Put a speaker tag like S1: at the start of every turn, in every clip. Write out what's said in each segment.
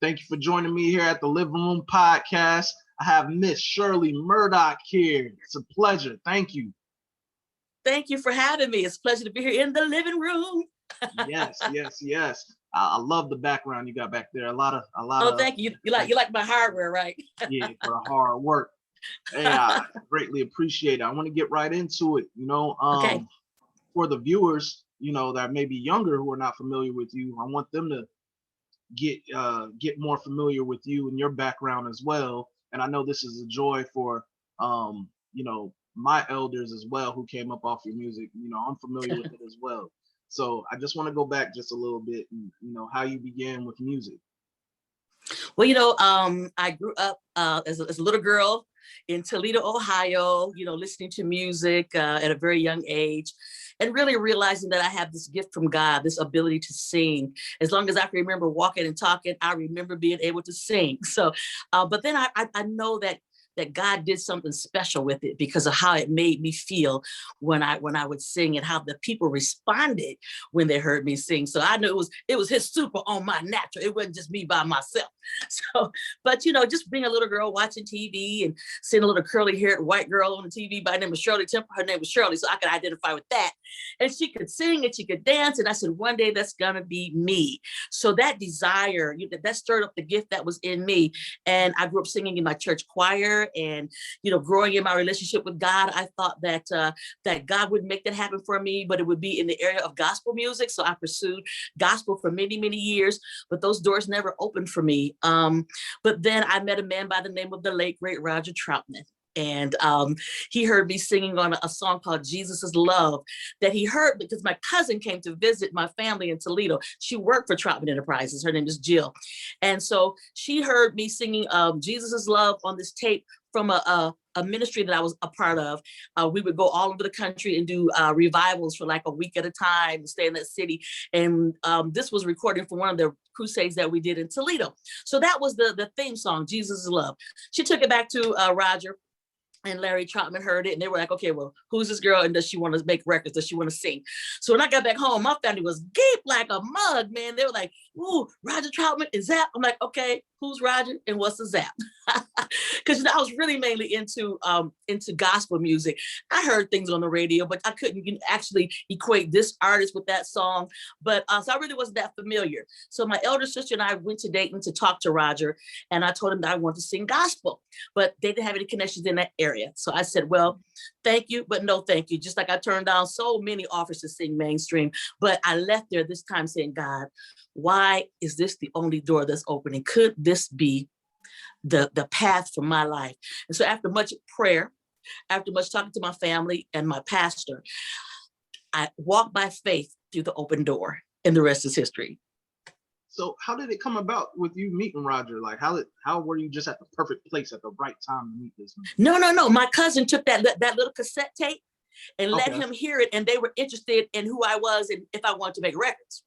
S1: Thank you for joining me here at the Living Room Podcast. I have Miss Shirley Murdock here. It's a pleasure. Thank you.
S2: Thank you for having me. It's a pleasure to be here in the living room.
S1: Yes. I love the background you got back there. A lot of.
S2: Thank you. You like my hardware, right?
S1: Yeah, for the hard work. Hey, I greatly appreciate it. I want to get right into it.
S2: Okay.
S1: For the viewers, that may be younger who are not familiar with you, I want them to get more familiar with you and your background as well. And I know this is a joy for my elders as well who came up off your music. I'm familiar with it as well. So I just want to go back just a little bit and how you began with music.
S2: Well, I grew up as a little girl in Toledo, Ohio, listening to music at a very young age, and really realizing that I have this gift from God, this ability to sing. As long as I can remember walking and talking, I remember being able to sing. So, but then I know that God did something special with it because of how it made me feel when I would sing and how the people responded when they heard me sing. So I knew it was his super on my natural. It wasn't just me by myself. So, but just being a little girl watching TV and seeing a little curly haired white girl on the TV by the name of Shirley Temple. Her name was Shirley, so I could identify with that. And she could sing and she could dance. And I said, one day that's gonna be me. So that desire, that stirred up the gift that was in me. And I grew up singing in my church choir. And growing in my relationship with God, I thought that God would make that happen for me, but it would be in the area of gospel music. So I pursued gospel for many, many years, but those doors never opened for me. But then I met a man by the name of the late great Roger Troutman. And he heard me singing on a song called Jesus is Love that he heard because my cousin came to visit my family in Toledo. She worked for Troutman Enterprises. Her name is Jill. And so she heard me singing Jesus is Love on this tape from a ministry that I was a part of. We would go all over the country and do revivals for like a week at a time and stay in that city. And this was recorded for one of the crusades that we did in Toledo. So that was the theme song, Jesus is Love. She took it back to Roger. And Larry Troutman heard it and they were like, okay, well, who's this girl? And does she want to make records? Does she want to sing? So when I got back home, my family was gape like a mug, man. They were like, ooh, Roger Troutman and Zapp. I'm like, okay, who's Roger and what's the Zapp? Because I was really mainly into gospel music. I heard things on the radio, but I couldn't actually equate this artist with that song. But so I really wasn't that familiar. So my elder sister and I went to Dayton to talk to Roger. And I told him that I wanted to sing gospel, but they didn't have any connections in that area. So I said, well, thank you, but no thank you. Just like I turned down so many offers to sing mainstream, but I left there this time saying, God, why is this the only door that's opening? Could this be the path for my life? And so after much prayer, after much talking to my family and my pastor, I walked by faith through the open door, and the rest is history.
S1: So how did it come about with you meeting Roger? Like how were you just at the perfect place at the right time to meet this man?
S2: No. My cousin took that little cassette tape and let him hear it, and they were interested in who I was and if I wanted to make records.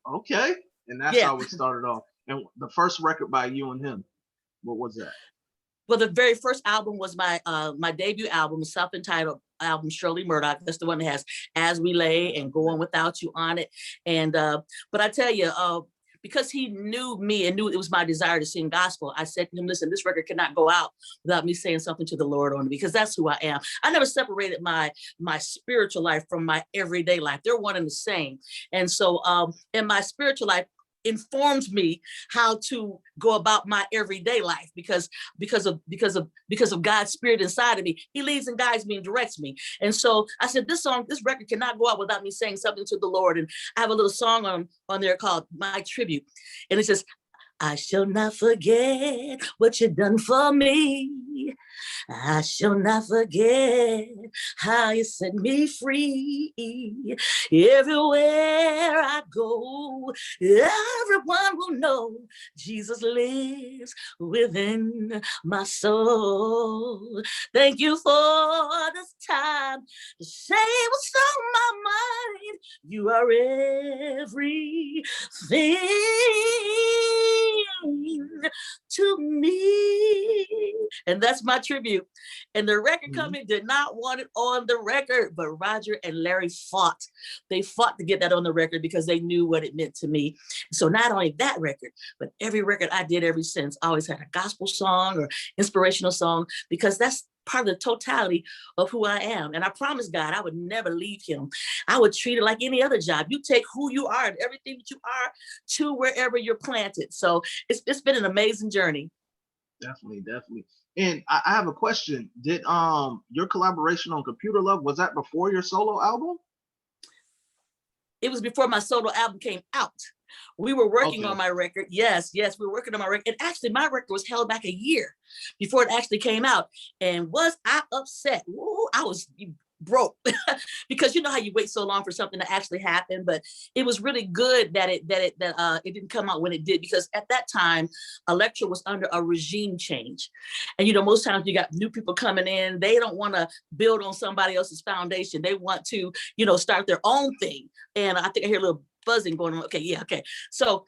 S1: Okay, and that's how it started off. And the first record by you and him, what was that?
S2: Well, the very first album was my debut album, self-entitled album, Shirley Murdock. That's the one that has As We Lay and Go On Without You on it. And but I tell you, because he knew me and knew it was my desire to sing gospel, I said to him, listen, this record cannot go out without me saying something to the Lord on it, because that's who I am. I never separated my spiritual life from my everyday life. They're one and the same. And so in my spiritual life, informs me how to go about my everyday life because of God's spirit inside of me. He leads and guides me and directs me. And so I said, this record cannot go out without me saying something to the Lord. And I have a little song on there called My Tribute. And it says, I shall not forget what you've done for me. I shall not forget how you set me free. Everywhere I go, everyone will know Jesus lives within my soul. Thank you for this time to say what's on my mind. You are everything to me. And that's my tribute. And the record company did not want it on the record, but Roger and Larry fought. They fought to get that on the record because they knew what it meant to me. So not only that record, but every record I did ever since, I always had a gospel song or inspirational song, because that's part of the totality of who I am. And I promised God I would never leave him. I would treat it like any other job. You take who you are and everything that you are to wherever you're planted. So it's been an amazing journey.
S1: Definitely, definitely. And I have a question. Did your collaboration on Computer Love, was that before your solo album?
S2: It was before my solo album came out. We were working on my record. Yes, we were working on my record. And actually, my record was held back a year before it actually came out. And was I upset? Ooh, I was broke because you know how you wait so long for something to actually happen. But it was really good that it didn't come out when it did, because at that time, Electra was under a regime change. And you know, most times you got new people coming in. They don't want to build on somebody else's foundation. They want to, you know, start their own thing. And I think I hear a little buzzing going on. Okay. So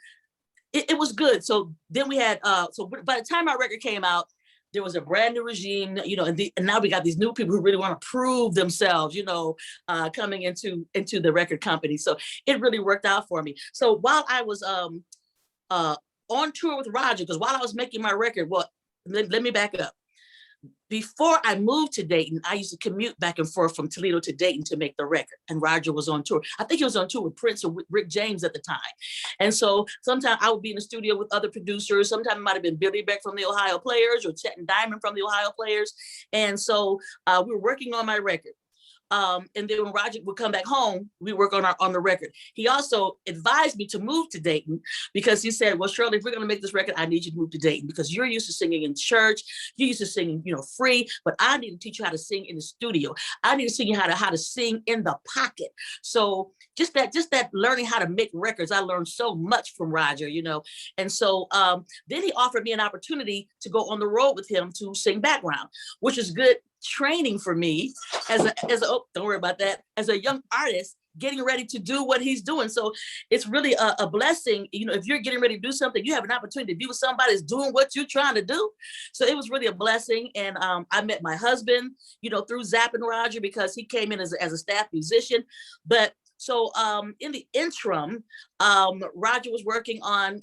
S2: it was good. So then we had, so by the time our record came out, there was a brand new regime, you know, and now we got these new people who really want to prove themselves, you know, coming into the record company. So it really worked out for me. So while I was on tour with Roger, because while I was making my record, well, let me back up. Before I moved to Dayton, I used to commute back and forth from Toledo to Dayton to make the record. And Roger was on tour. I think he was on tour with Prince or with Rick James at the time. And so sometimes I would be in the studio with other producers. Sometimes it might have been Billy Beck from the Ohio Players or Chet and Diamond from the Ohio Players. And so we were working on my record. And then when Roger would come back home, we work on the record. He also advised me to move to Dayton because he said, well, Shirley, if we're going to make this record, I need you to move to Dayton because you're used to singing in church. You're used to singing, you know, free, but I need to teach you how to sing in the studio. I need to teach you how to sing in the pocket. So just that learning how to make records, I learned so much from Roger, you know. And so then he offered me an opportunity to go on the road with him to sing background, which is good training for me as a oh, don't worry about that, as a young artist getting ready to do what he's doing. So it's really a blessing, you know, if you're getting ready to do something, you have an opportunity to be with somebody that's doing what you're trying to do. So it was really a blessing. And I met my husband, you know, through Zapp and Rogers because he came in as a staff musician. But so in the interim, Roger was working on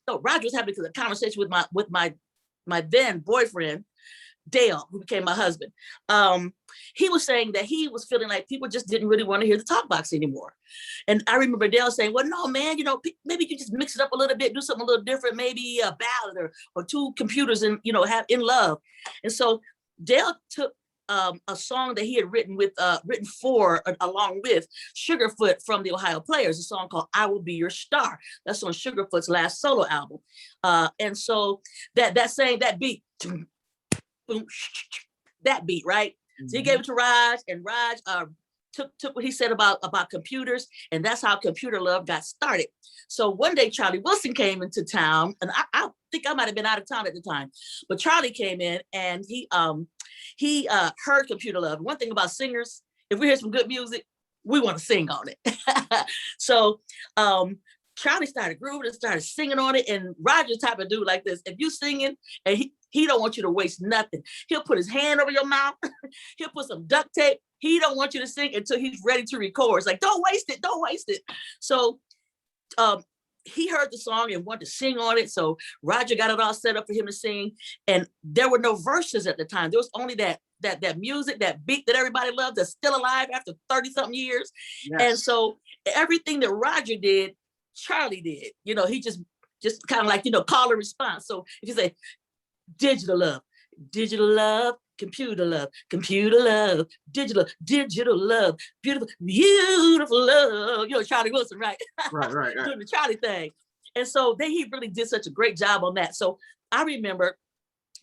S2: Roger was having a conversation with my then boyfriend Dale, who became my husband. He was saying that he was feeling like people just didn't really want to hear the talk box anymore. And I remember Dale saying, well, no, man, you know, maybe you just mix it up a little bit, do something a little different, maybe a ballad or two computers and, you know, have In Love. And so Dale took a song that he had written along with Sugarfoot from the Ohio Players, a song called I Will Be Your Star. That's on Sugarfoot's last solo album. And so that beat, boom, that beat, right? Mm-hmm. So he gave it to Raj, and Raj took what he said about computers, and that's how Computer Love got started. So one day Charlie Wilson came into town, and I think I might have been out of town at the time, but Charlie came in and he heard Computer Love. One thing about singers, if we hear some good music, we want to sing on it. So Charlie started grooving and started singing on it, and Roger's type of dude like this. If you singing and he don't want you to waste nothing. He'll put his hand over your mouth. He'll put some duct tape. He don't want you to sing until he's ready to record. It's like, don't waste it. So he heard the song and wanted to sing on it. So Roger got it all set up for him to sing. And there were no verses at the time. There was only that music, that beat that everybody loved that's still alive after 30-something years. Yes. And so everything that Roger did, Charlie did. You know, he just kind of like, you know, call and response. So if you say, digital love, computer love, digital love, beautiful love. You know, Charlie Wilson, right? Right. Doing the Charlie thing. And so then he really did such a great job on that. So I remember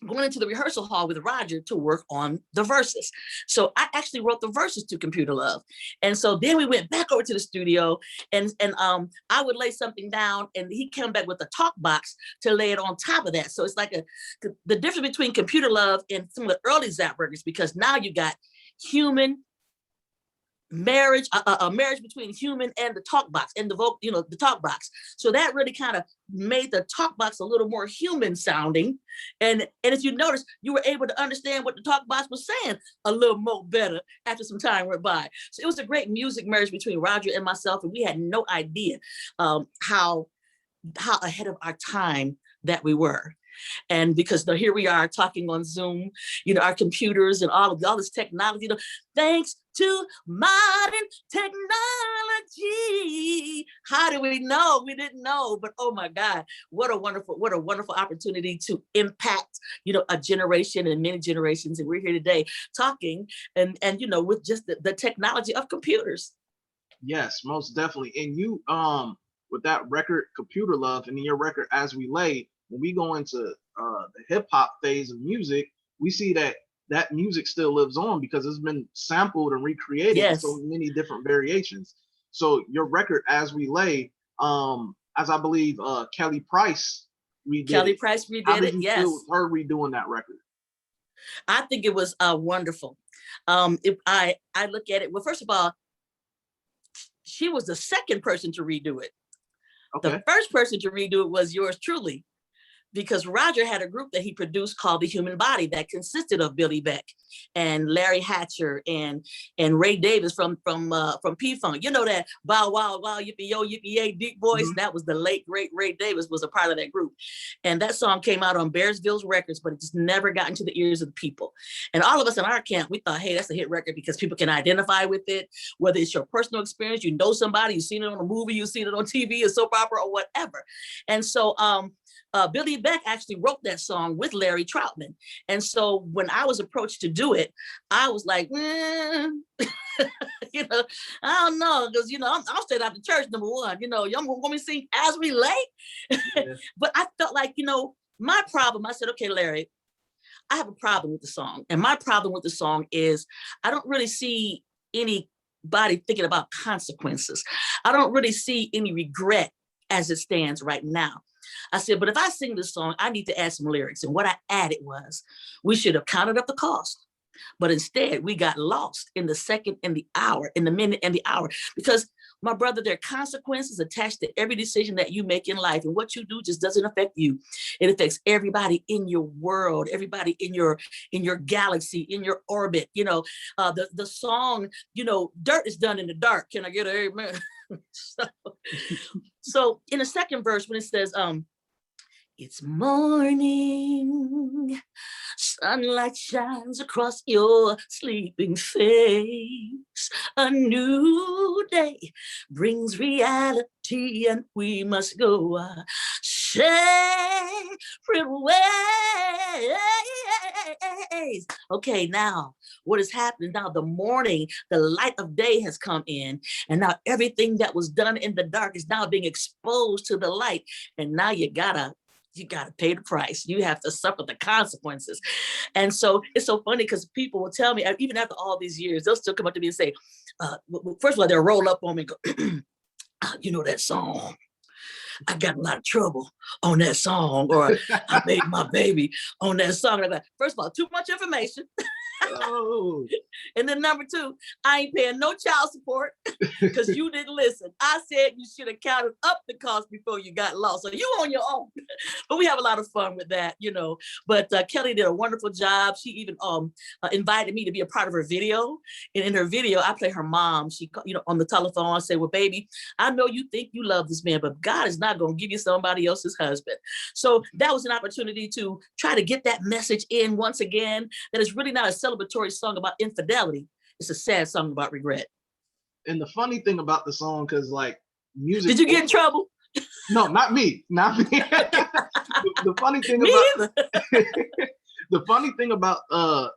S2: going into the rehearsal hall with Roger to work on the verses. So I actually wrote the verses to Computer Love. And so then we went back over to the studio and I would lay something down and he came back with a talk box to lay it on top of that. So it's like the difference between Computer Love and some of the early Zapp records, because now you got human a marriage between human and the talk box and the talk box. So that really kind of made the talk box a little more human sounding. And as you notice, you were able to understand what the talk box was saying a little more better after some time went by. So it was a great music marriage between Roger and myself, and we had no idea how ahead of our time that we were. And because here we are talking on Zoom, our computers and all this technology, thanks to modern technology. How do we know? We didn't know, but oh my God, what a wonderful opportunity to impact, a generation and many generations. And we're here today talking and with just the technology of computers.
S1: Yes, most definitely. And you, with that record, Computer Love, and then your record, As We Lay, when we go into the hip hop phase of music, we see that music still lives on because it's been sampled and recreated in so many different variations. So your record, As We Lay, as I believe Kelly Price redid it. How did you feel with her redoing that record?
S2: I think it was wonderful. If I look at it, well, first of all, she was the second person to redo it. Okay. The first person to redo it was yours truly, because Roger had a group that he produced called The Human Body that consisted of Billy Beck and Larry Hatcher and Ray Davis from P-Funk. You know that bow wow wow yippee yo yippee yay deep voice. Mm-hmm. That was the late great Ray Davis was a part of that group, and that song came out on Bearsville's Records, but it just never got into the ears of the people. And all of us in our camp, we thought, hey, that's a hit record because people can identify with it, whether it's your personal experience, somebody, you've seen it on a movie, you've seen it on TV, a soap opera, or whatever. And so Billy Beck actually wrote that song with Larry Troutman. And so when I was approached to do it, I was like, I don't know, because, I'm straight out the church, number one, y'all want me to sing As We Lay? Yeah. But I felt like, my problem, I said, okay, Larry, I have a problem with the song. And my problem with the song is I don't really see anybody thinking about consequences. I don't really see any regret as it stands right now. I said, but if I sing this song, I need to add some lyrics. And what I added was, we should have counted up the cost. But instead, we got lost in the second and the hour, in the minute and the hour. Because, my brother, there are consequences attached to every decision that you make in life. And what you do just doesn't affect you. It affects everybody in your world, everybody in your galaxy, in your orbit. The song, dirt is done in the dark. Can I get an amen? So in the second verse, when it says, it's morning, sunlight shines across your sleeping face. A new day brings reality, and we must go our separate ways. Okay, now what is happening now? The morning, the light of day has come in, and now everything that was done in the dark is now being exposed to the light. And now you gotta pay the price. You have to suffer the consequences. And so it's so funny because people will tell me, even after all these years, they'll still come up to me and say, first of all, they'll roll up on me and go, that song, I got a lot of trouble on that song, or I made my baby on that song. Like, first of all, too much information. Oh. And then number two, I ain't paying no child support because you didn't listen. I said you should have counted up the cost before you got lost. So you on your own. But we have a lot of fun with that, But Kelly did a wonderful job. She even invited me to be a part of her video. And in her video, I play her mom. She, on the telephone, I say, well, baby, I know you think you love this man, but God is not going to give you somebody else's husband. So that was an opportunity to try to get that message in once again, that it's really not a celebratory song about infidelity. It's a sad song about regret.
S1: And the funny thing about the song, because music.
S2: Did you get in trouble?
S1: No, not me. Not me. the funny thing the funny thing about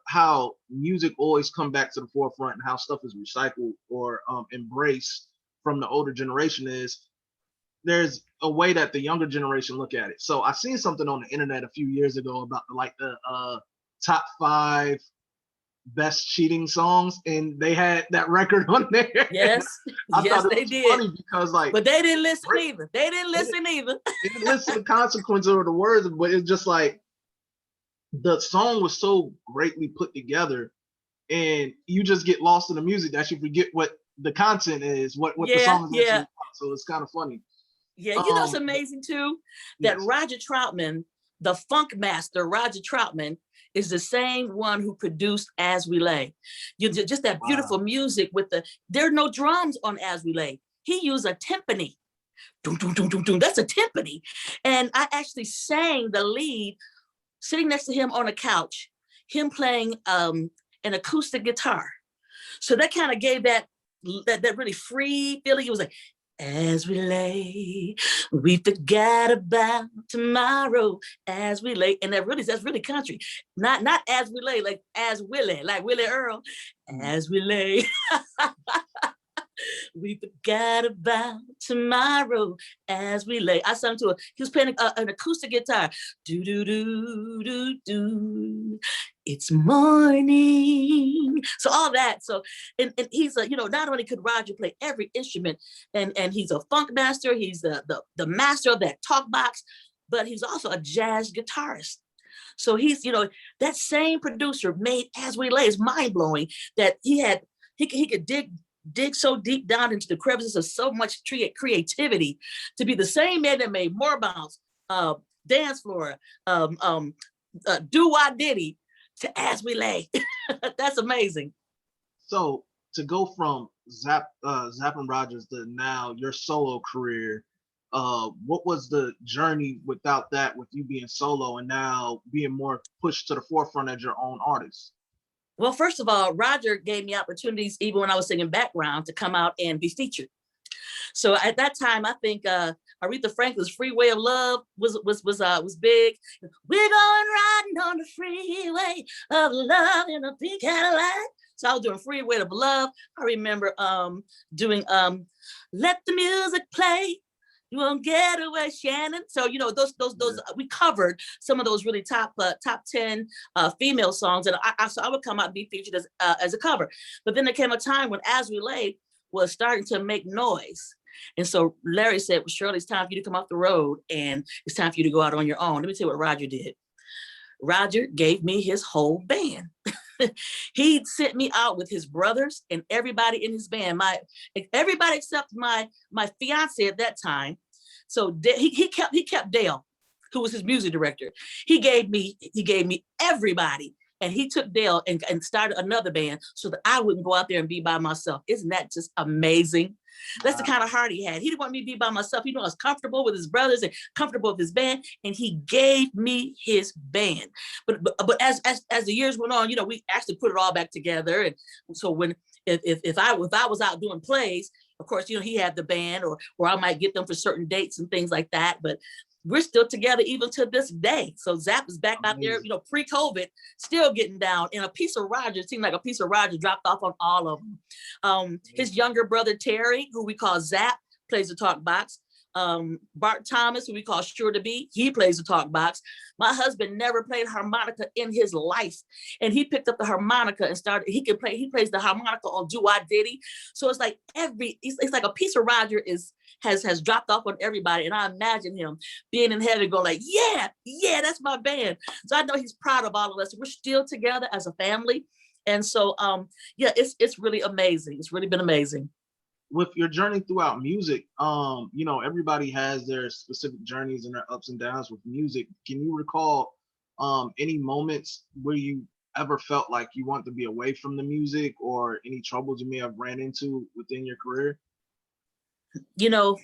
S1: how music always come back to the forefront and how stuff is recycled or embraced from the older generation is there's a way that the younger generation look at it. So I seen something on the internet a few years ago about the top 5 best cheating songs, and they had that record on there.
S2: Yes,
S1: I thought it was funny because
S2: but they didn't listen either. They didn't listen to
S1: the consequences or the words, but it's just like the song was so greatly put together, and you just get lost in the music that you forget what the content is, what the
S2: Yeah,
S1: song is actually
S2: yeah.
S1: about. So it's kind of funny.
S2: Yeah, you know, it's
S1: But
S2: amazing too that
S1: yes.
S2: Roger Troutman, the funk master, Roger Troutman, is the same one who produced As We Lay. Just that beautiful
S1: Wow.
S2: music with there are no drums on As We Lay. He used a timpani. Doom, doom, doom, doom, doom. That's a timpani. And I actually sang the lead sitting next to him on a couch, him playing an acoustic guitar. So that kind of gave that really free feeling. It was like, as we lay, we forgot about tomorrow. As we lay, and that's really country. Not as we lay, like as Willie, like Willie Earl.
S1: Mm.
S2: As we lay, we forgot about tomorrow. As we lay, I sung to it. He was playing an acoustic guitar. Do do do do do. It's morning. So all that. So and he's not only could Roger play every instrument, and he's a funk master. He's the master of that talk box, but he's also a jazz guitarist. So he's that same producer made As We Lay. Is mind blowing that he could dig so deep down into the crevices of so much creativity to be the same man that made More Bounce, Dance Floor, Do Why Diddy to As We Lay. That's amazing.
S1: So to go from Zapp and Rogers to now your solo career, what was the journey without that, with you being solo and now being more pushed to the forefront as your own artist?
S2: Well, first of all, Roger gave me opportunities even when I was singing background to come out and be featured. So at that time, I think Aretha Franklin's "Freeway of Love" was big. We're going riding on the freeway of love in a pink Cadillac. So I was doing "Freeway of Love." I remember doing "Let the Music Play." You won't get away, Shannon. So those we covered some of those really top 10 female songs, and so I would come out and be featured as a cover. But then there came a time when As We Lay was starting to make noise. And so Larry said, well, Shirley, it's time for you to come off the road and it's time for you to go out on your own. Let me tell you what Roger did. Roger gave me his whole band. He sent me out with his brothers and everybody in his band. Everybody except my fiance at that time. So he kept Dale, who was his music director. He gave me everybody. And he took Dale and started another band so that I wouldn't go out there and be by myself. Isn't that just amazing? That's the kind of heart he had. He didn't want me to be by myself. He knew I was comfortable with his brothers and comfortable with his band, and he gave me his band. But as the years went on, we actually put it all back together. And so when if I was out doing plays, of course, he had the band, or I might get them for certain dates and things like that. But we're still together even to this day. So Zapp is back out there, pre-COVID, still getting down. And a piece of Roger, it seemed like a piece of Roger dropped off on all of them. His younger brother, Terry, who we call Zapp, plays the talk box. Bart Thomas, who we call Sure to Be, he plays the talk box. My husband never played harmonica in his life, and he picked up the harmonica and started. He plays the harmonica on Do I Diddy. So it's like it's like a piece of Roger has dropped off on everybody, and I imagine him being in heaven going like, yeah, that's my band. So I know he's proud of all of us. We're still together as a family, and so it's really amazing. It's really been amazing.
S1: With your journey throughout music, everybody has their specific journeys and their ups and downs with music. Can you recall any moments where you ever felt like you want to be away from the music, or any troubles you may have ran into within your career?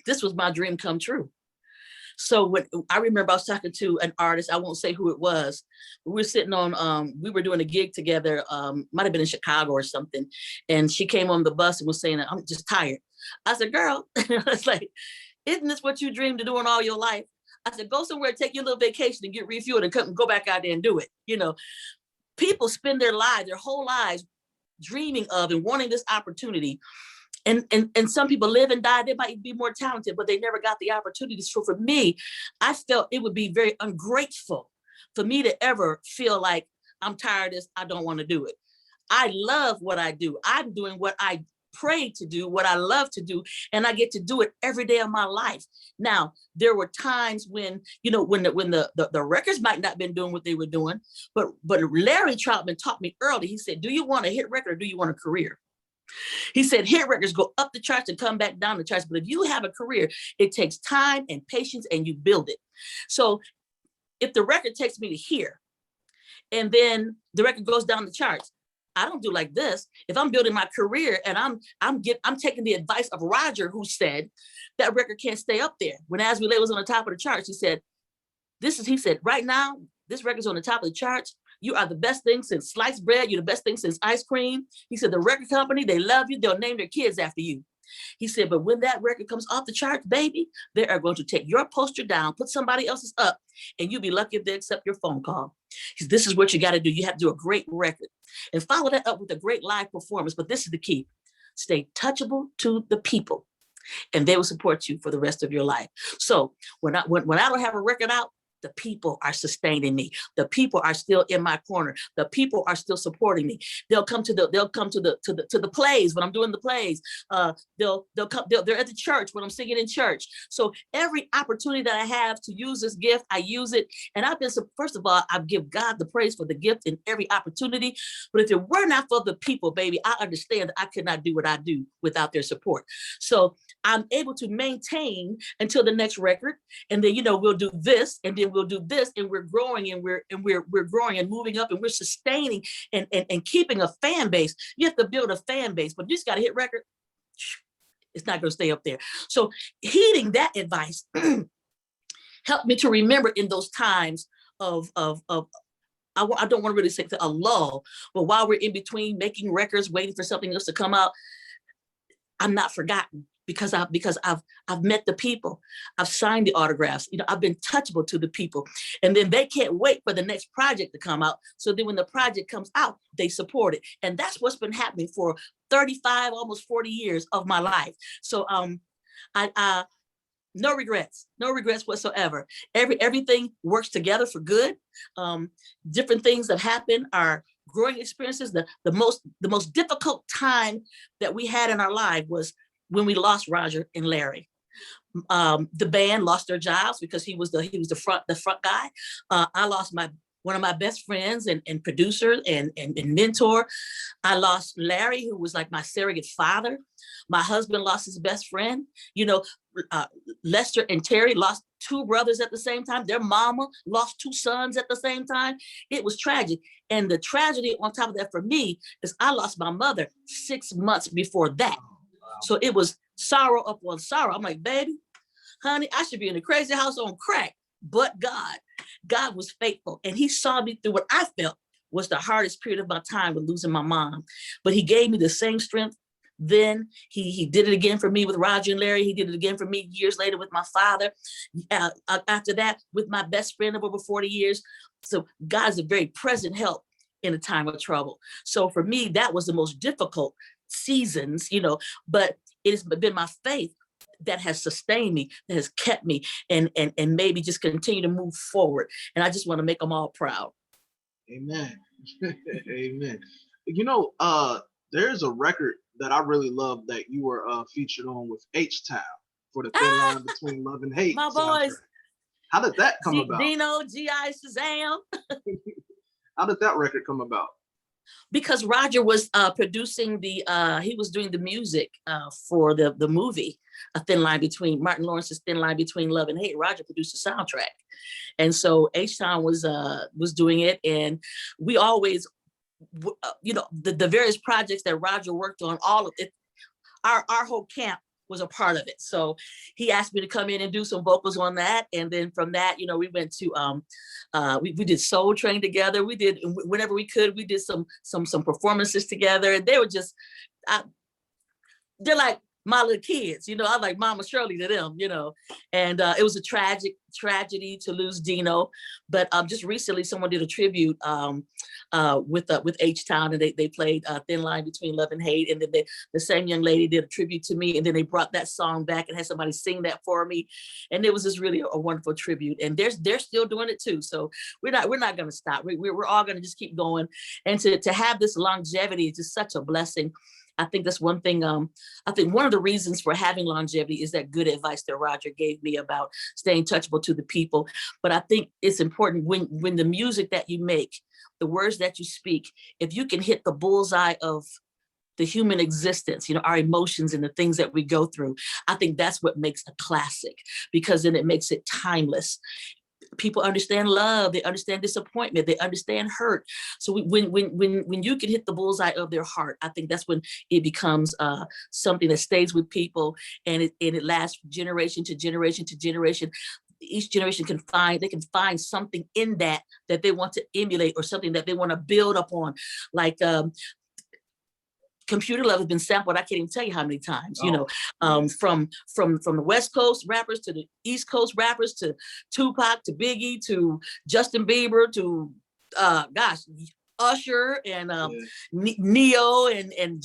S2: This was my dream come true. So when I remember I was talking to an artist, I won't say who it was, but we were sitting on, we were doing a gig together, might have been in Chicago or something. And she came on the bus and was saying, I'm just tired. I said, girl, it's like, isn't this what you dreamed of doing all your life? I said, go somewhere, take your little vacation and get refueled and come and go back out there and do it. People spend their whole lives dreaming of and wanting this opportunity. And some people live and die. They might be more talented, but they never got the opportunity. So for me, I felt it would be very ungrateful for me to ever feel like I'm tired of this, I don't want to do it. I love what I do. I'm doing what I prayed to do, what I love to do, and I get to do it every day of my life. Now, there were times when, when the records might not have been doing what they were doing, but Larry Troutman taught me early. He said, do you want a hit record or do you want a career? He said, hit records go up the charts and come back down the charts. But if you have a career, it takes time and patience and you build it. So if the record takes me to here and then the record goes down the charts, I don't do like this. If I'm building my career and I'm taking the advice of Roger, who said that record can't stay up there. When As We Lay was on the top of the charts, he said, right now, this record's on the top of the charts. You are the best thing since sliced bread. You're the best thing since ice cream. He said, the record company, they love you. They'll name their kids after you. He said, but when that record comes off the charts, baby, they are going to take your poster down, put somebody else's up, and you'll be lucky if they accept your phone call. He said, this is what you got to do. You have to do a great record and follow that up with a great live performance. But this is the key. Stay touchable to the people, and they will support you for the rest of your life. So when I don't have a record out, the people are sustaining me. The people are still in my corner. The people are still supporting me. They'll come to the plays when I'm doing the plays. They're at the church when I'm singing in church. So every opportunity that I have to use this gift, I use it. And first of all, I give God the praise for the gift in every opportunity. But if it were not for the people, baby, I understand that I could not do what I do without their support. So I'm able to maintain until the next record. And then, we'll do this, and then we'll do this, and we're growing, and we're growing and moving up, and we're sustaining and keeping a fan base. You have to build a fan base, but you just got to hit record. It's not going to stay up there. So heeding that advice helped me to remember in those times of I don't want to really say a lull, but while we're in between making records, waiting for something else to come out, I'm not forgotten. Because I've met the people, I've signed the autographs, I've been touchable to the people, and then they can't wait for the next project to come out. So then when the project comes out, they support it, and that's what's been happening for 35, almost 40 years of my life. So I no regrets whatsoever. Everything works together for good. Different things that happen are growing experiences. The most difficult time that we had in our life was when we lost Roger and Larry. The band lost their jobs because he was the front guy. I lost one of my best friends and producer and mentor. I lost Larry, who was like my surrogate father. My husband lost his best friend. Lester and Terry lost two brothers at the same time. Their mama lost two sons at the same time. It was tragic. And the tragedy on top of that for me is I lost my mother 6 months before that. So it was sorrow upon sorrow. I'm like, baby, honey, I should be in a crazy house on crack. But God was faithful. And he saw me through what I felt was the hardest period of my time with losing my mom. But he gave me the same strength then. He did it again for me with Roger and Larry. He did it again for me years later with my father. After that, with my best friend of over 40 years. So God's a very present help in a time of trouble. So for me, that was the most difficult seasons, but it has been my faith that has sustained me, that has kept me and maybe just continue to move forward. And I just want to make them all proud.
S1: Amen. Amen. There's a record that I really love that you were featured on with H-Town for the Thin Line Between Love and Hate.
S2: My
S1: soundtrack.
S2: boys.
S1: How did that come about?
S2: Dino, G.I. Shazam.
S1: How did that record come about?
S2: Because Roger was producing he was doing the music for the movie, A Thin Line Between, Martin Lawrence's Thin Line Between Love and Hate. Roger produced the soundtrack. And so H-Town was doing it. And we always, the various projects that Roger worked on, all of it, our whole camp was a part of it. So he asked me to come in and do some vocals on that. And then from that, we went to, we did Soul Train together. We did, whenever we could, we did some performances together. And they were just, they're like my little kids, I like Mama Shirley to them, and it was a tragedy to lose Dino. But just recently someone did a tribute with H-Town, and they played Thin Line Between Love and Hate. And then the same young lady did a tribute to me, and then they brought that song back and had somebody sing that for me. And it was just really a wonderful tribute. And they're still doing it too. So we're not going to stop. We're all going to just keep going. And to have this longevity is just such a blessing. I think that's one thing. I think one of the reasons for having longevity is that good advice that Roger gave me about staying touchable to the people. But I think it's important when the music that you make, the words that you speak, if you can hit the bullseye of the human existence, our emotions and the things that we go through. I think that's what makes a classic, because then it makes it timeless. People understand love, they understand disappointment, they understand hurt. So when you can hit the bullseye of their heart, I think that's when it becomes something that stays with people, and it lasts generation to generation to generation. Each generation can find something in that they want to emulate, or something that they want to build upon. Like Computer Love has been sampled, I can't even tell you how many times, from the West Coast rappers to the East Coast rappers, to Tupac, to Biggie, to Justin Bieber, to Usher, and Neo, and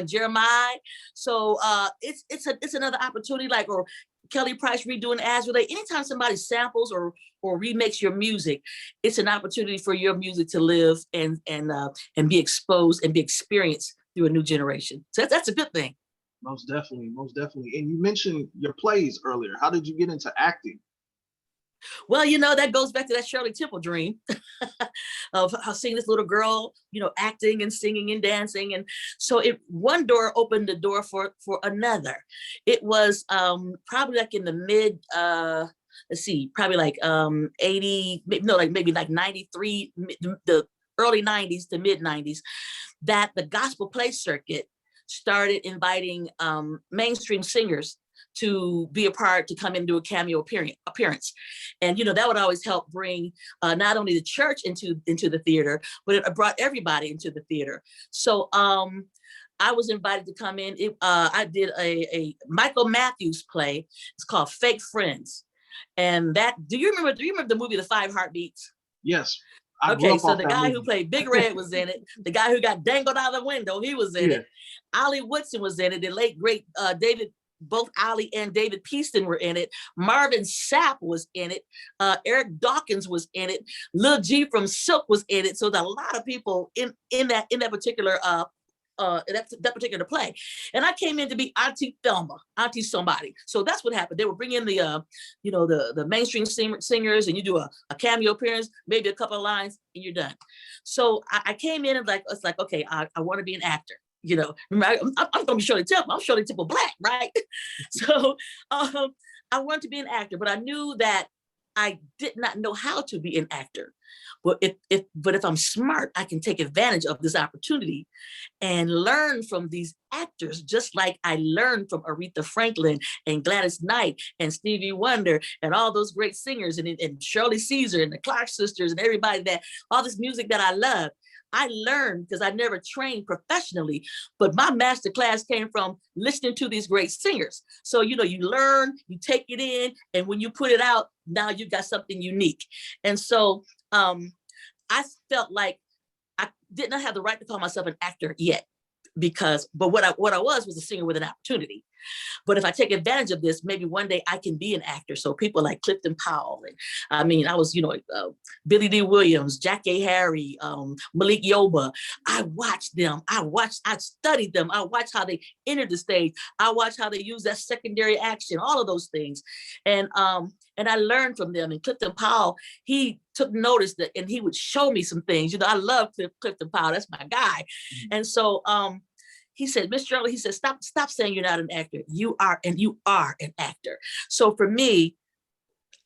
S2: Jeremiah. So it's another opportunity, like, or Kelly Price redoing As Relate. Anytime somebody samples or remakes your music, it's an opportunity for your music to live and be exposed and be experienced through a new generation. So that's a good thing.
S1: Most definitely, most definitely. And you mentioned your plays earlier. How did you get into acting?
S2: Well, that goes back to that Shirley Temple dream of seeing this little girl, acting and singing and dancing. And so one door opened the door for another. It was probably like in the mid, probably like 80, maybe like 93, the early 90s to mid 90s, that the gospel play circuit started inviting mainstream singers to be a part, to come in and do a cameo appearance. And, that would always help bring not only the church into the theater, but it brought everybody into the theater. So I was invited to come in. I did a Michael Matthews play. It's called Fake Friends. And do you remember the movie, The Five Heartbeats?
S1: Yes.
S2: Okay, so the guy who played Big Red was in it. The guy who got dangled out of the window, he was in it. Ollie Woodson was in it. The late, great both Ollie and David Peaston were in it. Marvin Sapp was in it. Eric Dawkins was in it. Lil G from Silk was in it. So there are a lot of people in that particular that particular play. And I came in to be Auntie Thelma, Auntie somebody. So that's what happened. They would bring in the mainstream singers, and you do a cameo appearance, maybe a couple of lines, and you're done. So I came in and it's like, okay, I want to be an actor. Remember, I'm going to be Shirley Temple. I'm Shirley Temple Black, right? So I wanted to be an actor, but I knew that I did not know how to be an actor. But if I'm smart, I can take advantage of this opportunity and learn from these actors, just like I learned from Aretha Franklin and Gladys Knight and Stevie Wonder and all those great singers, and Shirley Caesar and the Clark sisters and everybody, that all this music that I love. I learned because I never trained professionally, but my master class came from listening to these great singers. So, you learn, you take it in, and when you put it out, now you got something unique. And so I felt like I did not have the right to call myself an actor yet, but what I was a singer with an opportunity. But if I take advantage of this, maybe one day I can be an actor. So people like Clifton Powell, and I was, Billy D. Williams, Jack A. Harry, Malik Yoba. I watched them. I studied them. I watched how they entered the stage. I watched how they use that secondary action, all of those things. And I learned from them. And Clifton Powell, he took notice and he would show me some things. I love Clifton Powell. That's my guy. Mm-hmm. And so he said, Miss Shirley, he said, stop saying you're not an actor. You are, and you are an actor. So for me,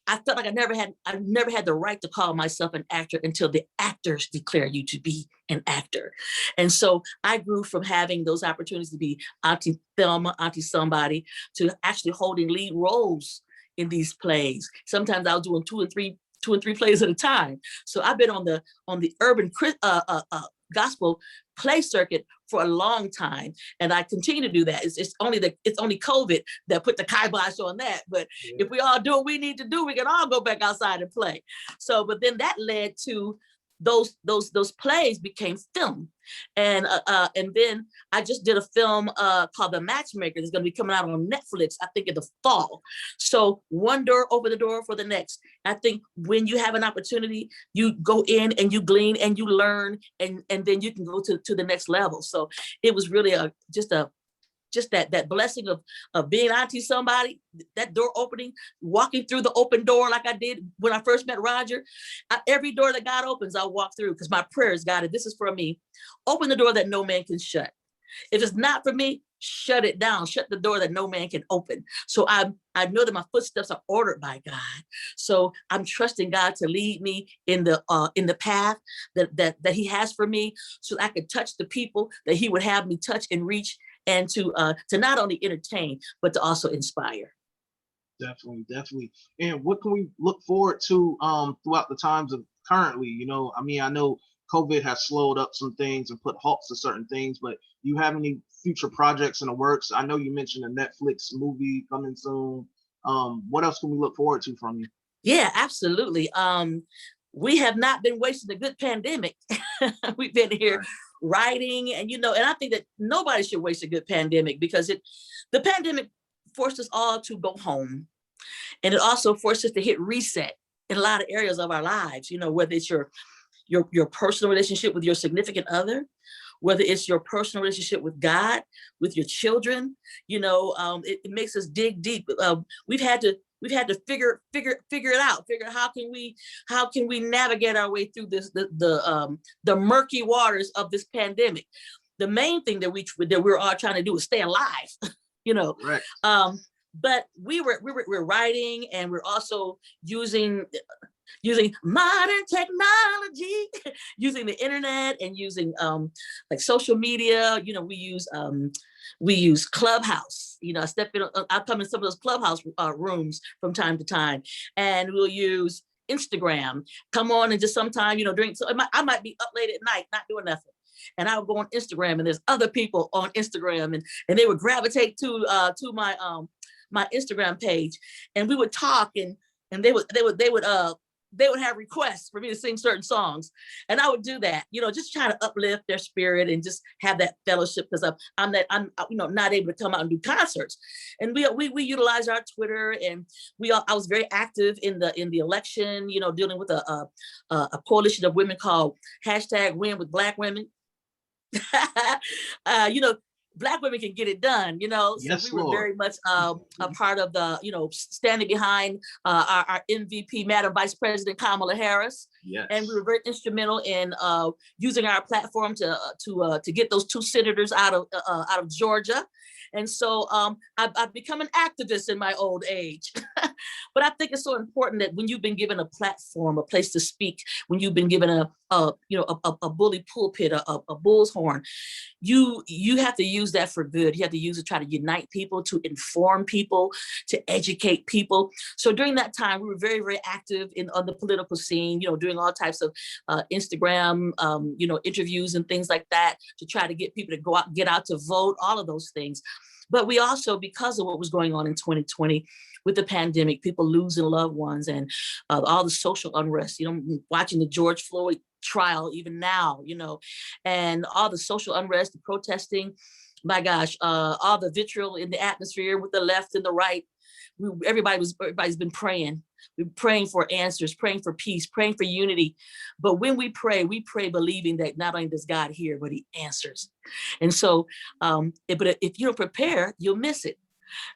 S2: I felt like I never had the right to call myself an actor until the actors declare you to be an actor. And so I grew from having those opportunities to be Auntie Thelma, Auntie somebody, to actually holding lead roles in these plays. Sometimes I was doing two and three plays at a time. So I've been on the urban gospel play circuit for a long time, and I continue to do that. It's only COVID that put the kibosh on that. But if we all do what we need to do, we can all go back outside and play. So, but then that led to those plays became film, and then I just did a film called The Matchmaker. It's going to be coming out on Netflix, I think, in the fall. So one door opened the door for the next. I think when you have an opportunity, you go in and you glean and you learn, and then you can go to the next level. So it was really just that blessing of being Auntie somebody, that door opening, walking through the open door like I did when I first met Roger. Every door that God opens, I'll walk through, because my prayer is, God, if this is for me, open the door that no man can shut. If it's not for me, shut it down, shut the door that no man can open. So I know that my footsteps are ordered by God. So I'm trusting God to lead me in the path that He has for me, so that I can touch the people that He would have me touch and reach, and to not only entertain but to also inspire.
S1: Definitely, definitely. And what can we look forward to throughout the times of currently? You know, I mean, I know COVID has slowed up some things and put halts to certain things, but do you have any future projects in the works? I know you mentioned a Netflix movie coming soon. What else can we look forward to from you?
S2: Yeah, absolutely. We have not been wasting a good pandemic. We've been here
S1: Right.
S2: writing, and and I think that nobody should waste a good pandemic, because the pandemic forced us all to go home, and it also forced us to hit reset in a lot of areas of our lives. Whether it's your personal relationship with your significant other, whether it's your personal relationship with God, with your children. It makes us dig deep. We've had to figure it out. Figure out how can we navigate our way through the murky waters of this pandemic. The main thing that we're all trying to do is stay alive. you know.
S1: Right.
S2: But we're writing, and we're also using modern technology, using the internet, and using like social media. We use Clubhouse. I'll come in some of those Clubhouse rooms from time to time, and we'll use Instagram. Come on, and just sometime, during, so I might be up late at night not doing nothing, and I would go on Instagram, and there's other people on Instagram, and they would gravitate to my Instagram page, and we would talk, and they would have requests for me to sing certain songs, and I would do that, just trying to uplift their spirit and just have that fellowship, because I'm not able to come out and do concerts. And we utilize our Twitter, and I was very active in the election, dealing with a coalition of women called #Win with Black Women. you know, Black women can get it done, so
S1: Yes,
S2: we were
S1: Lord.
S2: very much a part of standing behind our MVP, Madam Vice President Kamala Harris.
S1: Yes.
S2: And we were very instrumental in using our platform to get those two senators out of Georgia. And so I've become an activist in my old age. But I think it's so important that when you've been given a platform, a place to speak, when you've been given a bully pulpit, a bull's horn, you have to use that for good. You have to use it to try to unite people, to inform people, to educate people. So during that time, we were very, very active on the political scene, doing all types of Instagram, interviews and things like that, to try to get people to get out to vote, all of those things. But we also, because of what was going on in 2020 with the pandemic, people losing loved ones, and all the social unrest, watching the George Floyd trial even now, and all the social unrest, the protesting, my gosh, all the vitriol in the atmosphere with the left and the right. Everybody's been praying. We're praying for answers, praying for peace, praying for unity. But when we pray believing that not only does God hear, but He answers. And so, but if you don't prepare, you'll miss it.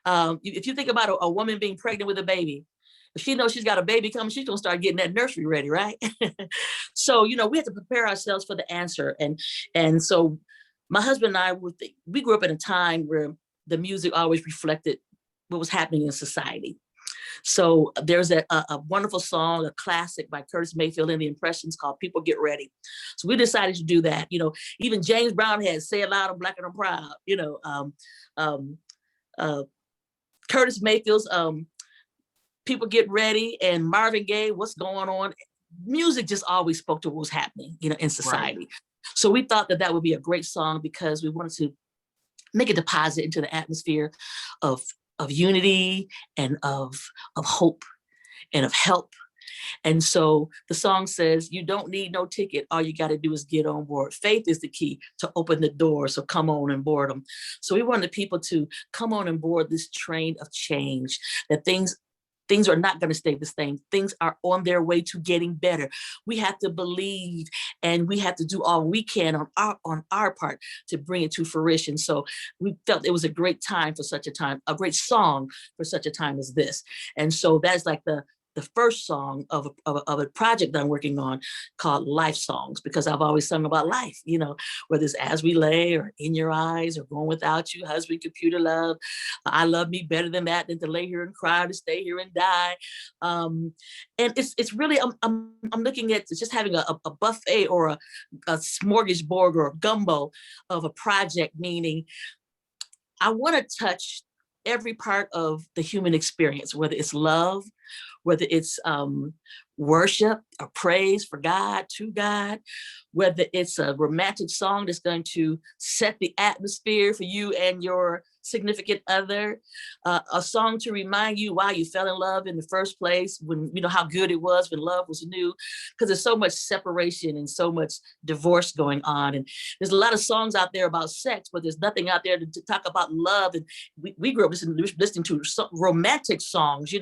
S2: If you think about a woman being pregnant with a baby, if she knows she's got a baby coming, she's gonna start getting that nursery ready, right? So, we have to prepare ourselves for the answer. And so my husband and I, we grew up in a time where the music always reflected what was happening in society. So there's a wonderful song, a classic by Curtis Mayfield and the Impressions, called "People Get Ready." So we decided to do that. Even James Brown had "Say It Loud, I'm Black and I'm Proud." Curtis Mayfield's "People Get Ready," and Marvin Gaye, "What's Going On." Music just always spoke to what was happening, in society. Right. So we thought that would be a great song, because we wanted to make a deposit into the atmosphere of unity and of hope and of help. And so the song says, "You don't need no ticket. All you got to do is get on board. Faith is the key to open the door. So come on and board them." So we wanted people to come on and board this train of change, that things are not going to stay the same. Things are on their way to getting better. We have to believe, and we have to do all we can on our part to bring it to fruition. So we felt it was a great time for such a time, a great song for such a time as this. And so that's like the the first song of a project that I'm working on called Life Songs, because I've always sung about life, whether it's As We Lay or In Your Eyes or Going Without You, Husband, Computer Love, I Love Me Better Than That, Than to Lay Here and Cry, to Stay Here and Die. And it's really, I'm looking at just having a buffet or a smorgasbord or a gumbo of a project, meaning I want to touch every part of the human experience, whether it's love, whether it's worship or praise for God, to God, whether it's a romantic song that's going to set the atmosphere for you and your significant other, a song to remind you why you fell in love in the first place, when how good it was when love was new, because there's so much separation and so much divorce going on, and there's a lot of songs out there about sex, but there's nothing out there to talk about love. And we grew up listening to romantic songs,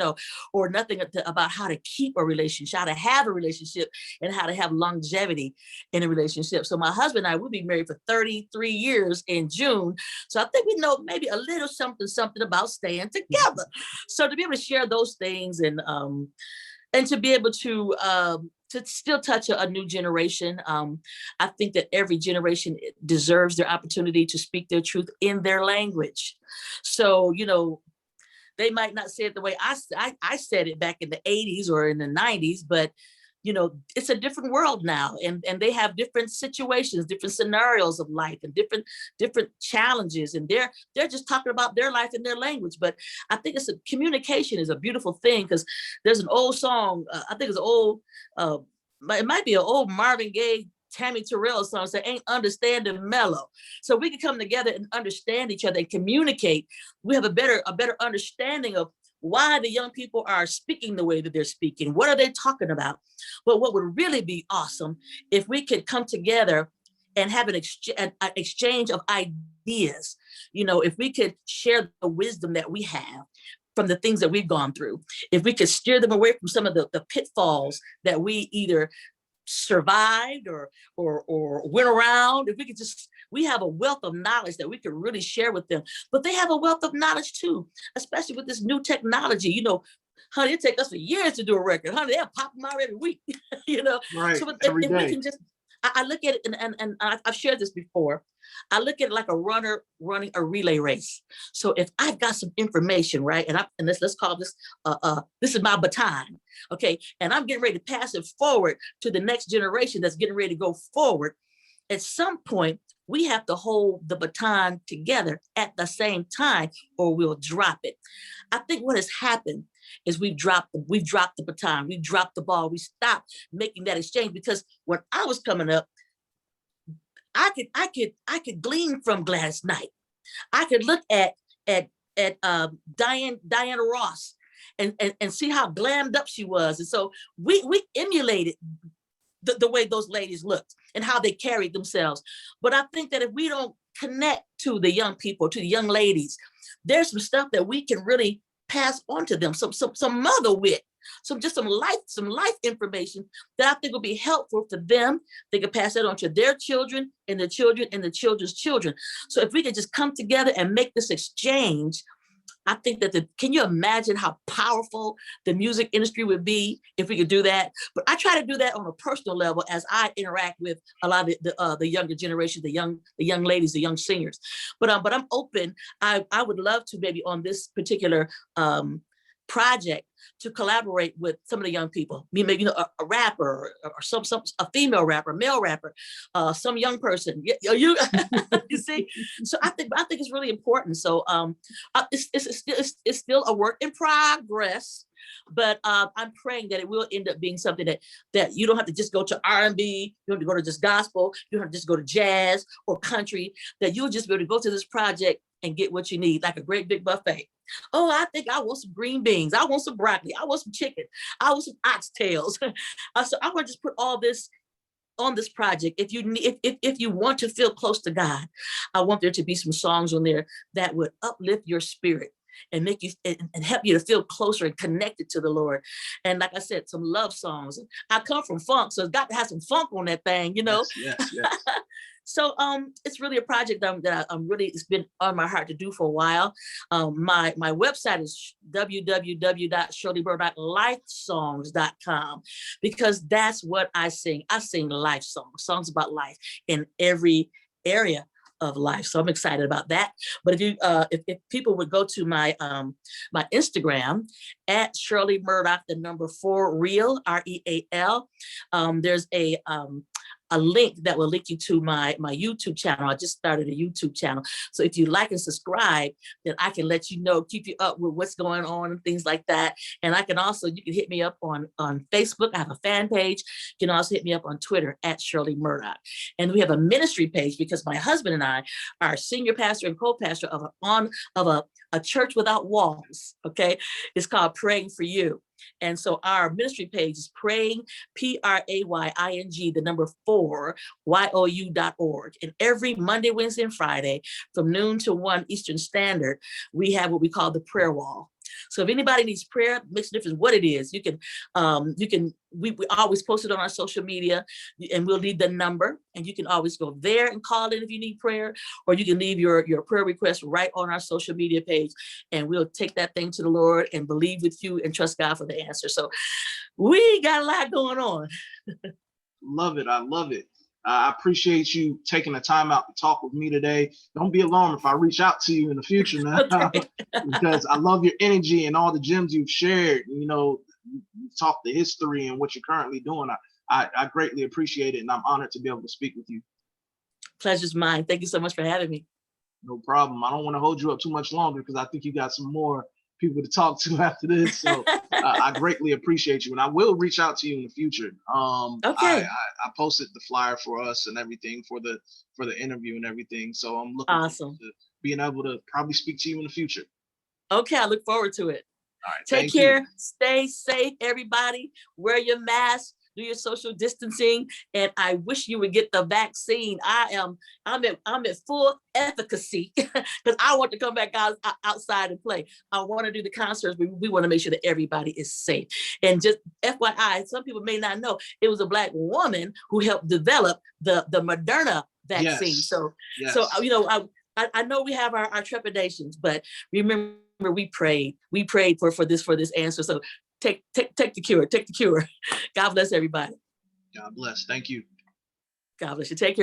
S2: or nothing about how to keep a relationship, how to have a relationship, and how to have longevity in a relationship. So my husband and I will be married for 33 years in June, so I think we know maybe a little something about staying together. So to be able to share those things and to be able to still touch a new generation, I think that every generation deserves their opportunity to speak their truth in their language. So they might not say it the way I said it back in the 80s or in the 90s, but it's a different world now, and they have different situations, different scenarios of life, and different challenges, and they're just talking about their life in their language. But I think communication is a beautiful thing, because there's an old song, I think it's old, it might be an old Marvin Gaye, Tammy Terrell song, say ain't understanding mellow. So we can come together and understand each other and communicate. We have a better understanding of why the young people are speaking the way that they're speaking. What are they talking about? But what would really be awesome if we could come together and have an exchange of ideas. If we could share the wisdom that we have from the things that we've gone through, if we could steer them away from some of the pitfalls that we either survived or went around, if we have a wealth of knowledge that we could really share with them. But they have a wealth of knowledge too, especially with this new technology. Honey, it take us for years to do a record. Honey, they'll pop them out every week.
S1: Right.
S2: So
S1: Every
S2: if
S1: day.
S2: we can just, I look at it, and I've shared this before. I look at it like a runner running a relay race. So if I've got some information, right, and let's call this this is my baton, okay, and I'm getting ready to pass it forward to the next generation that's getting ready to go forward. At some point, we have to hold the baton together at the same time, or we'll drop it. I think what has happened is we've dropped the baton, we dropped the ball, we stopped making that exchange, because when I was coming up, I could glean from Gladys Knight. I could look at Diana Ross and see how glammed up she was, and so we emulated the way those ladies looked and how they carried themselves. But I think that if we don't connect to the young people, to the young ladies, there's some stuff that we can really pass on to them, some mother wit, some life information that I think will be helpful to them. They can pass that on to their children and their children and their children's children. So if we could just come together and make this exchange, I think that can you imagine how powerful the music industry would be if we could do that? But I try to do that on a personal level as I interact with a lot of the younger generation, the young ladies, the young singers. But I'm open. I would love to maybe on this particular project to collaborate with some of the young people. Maybe a rapper or a female rapper, male rapper, some young person. You see. So I think it's really important. So it's still a work in progress, but I'm praying that it will end up being something that you don't have to just go to R&B, you don't have to go to just gospel, you don't have to just go to jazz or country, that you'll just be able to go to this project and get what you need, like a great big buffet. Oh, I think I want some green beans. I want some broccoli. I want some chicken. I want some oxtails. So I want to just put all this on this project. If you want to feel close to God, I want there to be some songs on there that would uplift your spirit and make you and help you to feel closer and connected to the Lord. And like I said, some love songs. I come from funk, so it's got to have some funk on that thing,
S1: Yes.
S2: So it's really a project that I'm really, it's been on my heart to do for a while. My website is www.shirleymurdock.lifesongs.com, because that's what I sing. I sing life songs about life in every area of life. So I'm excited about that. But if you if people would go to my my Instagram at Shirley Murdock, the number 4 real, REAL, there's a link that will link you to my YouTube channel. I just started a YouTube channel. So if you like and subscribe, then I can let you know, keep you up with what's going on and things like that. And I can also, you can hit me up on Facebook. I have a fan page. You can also hit me up on Twitter at Shirley Murdock. And we have a ministry page because my husband and I are senior pastor and co-pastor of a church without walls. Okay. It's called Praying for You. And so our ministry page is praying, PRAYING, the number 4, YOU.org. And every Monday, Wednesday, and Friday from noon to 1 Eastern Standard, we have what we call the prayer wall. So if anybody needs prayer, makes a difference what it is. We always post it on our social media, and we'll leave the number, and you can always go there and call in if you need prayer, or you can leave your prayer request right on our social media page, and we'll take that thing to the Lord and believe with you and trust God for the answer. So we got a lot going on.
S1: Love it. I love it. I appreciate you taking the time out to talk with me today. Don't be alarmed if I reach out to you in the future now,
S2: Okay.
S1: because I love your energy and all the gems you've shared. You know, you talk the history and what you're currently doing. I greatly appreciate it, and I'm honored to be able to speak with you.
S2: Pleasure's mine. Thank you so much for having me.
S1: No problem. I don't want to hold you up too much longer because I think you got some more people to talk to after this. So I greatly appreciate you, and I will reach out to you in the future.
S2: Okay.
S1: I posted the flyer for us and everything for the interview and everything. So I'm looking
S2: Awesome.
S1: forward to being able to probably speak to you in the future.
S2: Okay, I look forward to it.
S1: All right.
S2: Take care. Stay safe, everybody. Wear your mask. Do your social distancing, and I wish you would get the vaccine. I'm at full efficacy because I want to come back outside and play. I want to do the concerts. We want to make sure that everybody is safe. And just FYI, some people may not know, it was a Black woman who helped develop the Moderna vaccine.
S1: Yes.
S2: So
S1: Yes.
S2: so you know, I know we have our trepidations, but remember we prayed for this answer. So take the cure. God bless everybody.
S1: God bless. Thank you.
S2: God bless you. Take care.